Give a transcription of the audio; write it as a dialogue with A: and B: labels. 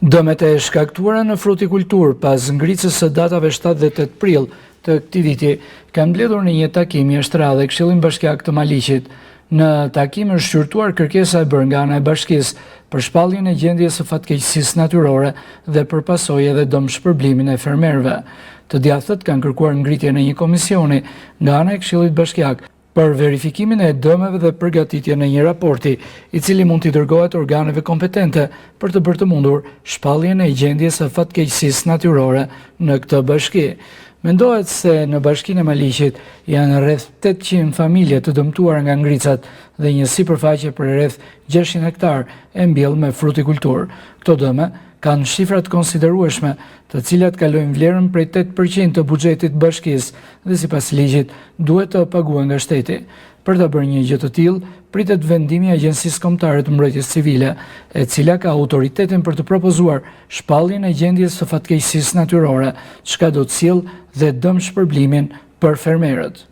A: Dëmet e shkaktuara në frutikulturë pas ngritjes së datave 7 dhe 8 prill të këtij viti kanë mbledhur në një takim jashtrradh dhe Këshillit Bashkiak të Maliqit. Në takim është shqyrtuar kërkesa e bërë nga ana e bashkisë për shpalljen e gjendjes së fatkeqësisë natyrore dhe për pasojë edhe dëmshpërblimin e fermerëve. Të djathtët kanë kërkuar ngritjen e një komisioni nga ana e Këshillit Bashkiak për verifikimin e dëmeve dhe përgatitjen e një raporti, i cili mund t'i dërgohet organeve kompetente për të bërë të mundur shpalljen e gjendjes së fatkeqësisë natyrore në këtë bashki. Mendohet se në bashkinë e Maliqit janë rreth 800 familje të dëmtuara nga ngricat dhe një sipërfaqe për rreth 600 hektar e mbjellë me frutikulturë. Këto dëme kanë shifra të konsiderueshme, të cilat kalojnë vlerën prej 8% të buxhetit të bashkisë dhe sipas ligjit duhet të paguhen nga shteti. Për të bërë një gjë të tillë, pritet vendimi i Agjencisë Kombëtare të Mbrojtjes Civile, e cila ka autoritetin për të propozuar shpalljen e gjendjes së fatkeqësisë natyrore, çka do të sjellë dhe dëmshpërblimin për fermerët.